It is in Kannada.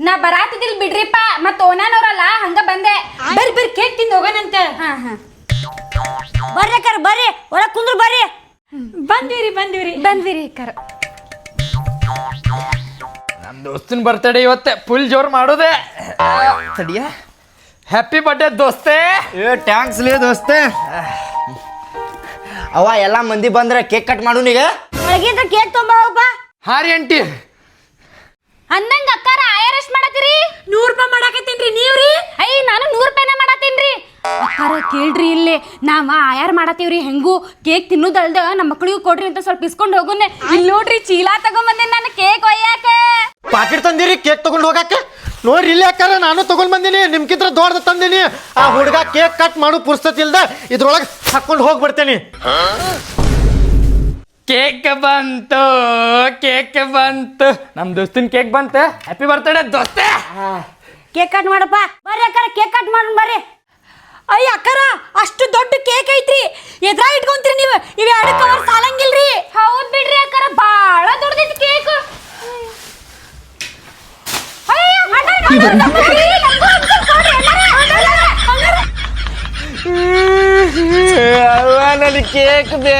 ನಾ ಬರಾತಿದಿಲ್ ಬಿಡ್ರಿಪ್ಪ ಮತ್ ಓನಾನವ್ರಲ್ಲ ಹಂಗ ಬಂದೆ. ಬರ್ರಿ ಕೇಕ್ ತಿಂದು ಹೋಗೋಣಂತ. ಹಾ ಹಾ ಬರ್ರಿ ಅಕ್ಕಾರ ಬರ್ರಿ ಒಳಗ್ ಕುಂದ್ರು ಬರ್ರಿ. ಬಂದ್ವಿರಿ ಅಕ್ಕಾರ. ನಮ್ಮ ದೋಸ್ತನ ಬರ್ತಡೇ ಇವತ್ತೆ ಫುಲ್ ಜೋರ್ ಮಾಡೋದೆ. ತಡಿಯ ಹ್ಯಾಪಿ ಬರ್ಡೇ ದೋಸ್ತೆ. ಟ್ಯಾಂಕ್ಸ್ ಲೇ ದೋಸ್ತೆ. ಅವ ಎಲ್ಲ ಮಂದಿ ಬಂದ್ರೆ ಕೇಕ್ ಕಟ್ ಮಾಡು ನೀಗ. ಒಳಗಿಂದ ಕೇಕ್ ತೊಂಬಪ್ಪ. ಹಾ ರೀ ಆಂಟಿ. ಅಂದಂಗ ಅಕ್ಕಾರ ಆಯರ್ ಎಷ್ಟ್ ಮಾಡತ್ತೀರಿ? 100 ರೂಪಾಯಿ ಮಾಡಾಕತ್ತೀನ್ರಿ ನೀವ್ರಿ? ನಾನು 100 ರೂಪಾಯಿನ ಮಾಡತ್ತೀನ್ರಿ. ಅಕ್ಕಾರ ಕೇಳ್ರಿ ಇಲ್ಲಿ ನಾವ ಆಯಾರ್ ಮಾಡತ್ತೀವ್ರಿ. ಹೆಂಗು ಕೇಕ್ ತಿನ್ನೋದಲ್ದ ನಮ್ಮ ಮಕ್ಳಿಗೂ ಕೊಡ್ರಿ ಅಂತ ಸ್ವಲ್ಪ ಇಸ್ಕೊಂಡ್ ಹೋಗುನೆ. ಇಲ್ಲಿ ನೋಡ್ರಿ ಚೀಲ ತಗೊಂಬಂದೆ ನಾನು ಕೇಕ್ ಒಯ್ಯಾಕ. ಪಾಕೆಟ್ ತಂದಿರಿ ಕೇಕ್ ತಗೊಂಡ್ ಹೋಗಾಕ? ನೋಡ್ರಿ ಇಲ್ಲಿ ಅಕ್ಕಾರ ನಾನು ತಗೊಂಡ್ ಬಂದಿನಿ, ನಿಮ್ಕಿಂತ ದೊಡ್ಡದ ತಂದಿನಿ. ಆ ಹುಡುಗ ಕೇಕ್ ಕಟ್ ಮಾಡು ಪುರ್ಸತ್ ಇಲ್ದ ಇದ್ರೊಳಗೆ ಹಾಕೊಂಡು ಹೋಗ್ಬಿಡ್ತೇನೆ. ಕೇಕ್ ಬಂತು ನಮ್ಮ ದೋಸ್ತನ ಕೇಕ್ ಬಂತು. ಹ್ಯಾಪಿ ಬರ್ತ್ಡೇ ದೋಸ್ತೆ. ಕೇಕ್ ಕಟ್ ಮಾಡಪ್ಪ. ಬರ್ರಿ ಅಕ್ಕಾರ ಕೇಕ್ ಕಟ್ ಮಾಡೋಣ ಬರ್ರಿ. ಅಯ್ಯ ಅಕ್ಕಾರ ಅಷ್ಟು ದೊಡ್ಡ ಕೇಕ್ ಐತ್ರಿ, ಎದ್ರಾ ಇಟ್ಕೊಂತೀರಿ ನೀವು? ಇವ್ 2 ಕವರ್ ಸಾಲಂಗಿಲ್ರಿ. ಹೌದ್ ಬಿಡ್ರಿ ಅಕ್ಕಾರ, ಬಾಳ ದೊಡ್ಡದೈತಿ ಕೇಕ್. ನನಗೆ ಕೇಕ್ ಬೇ.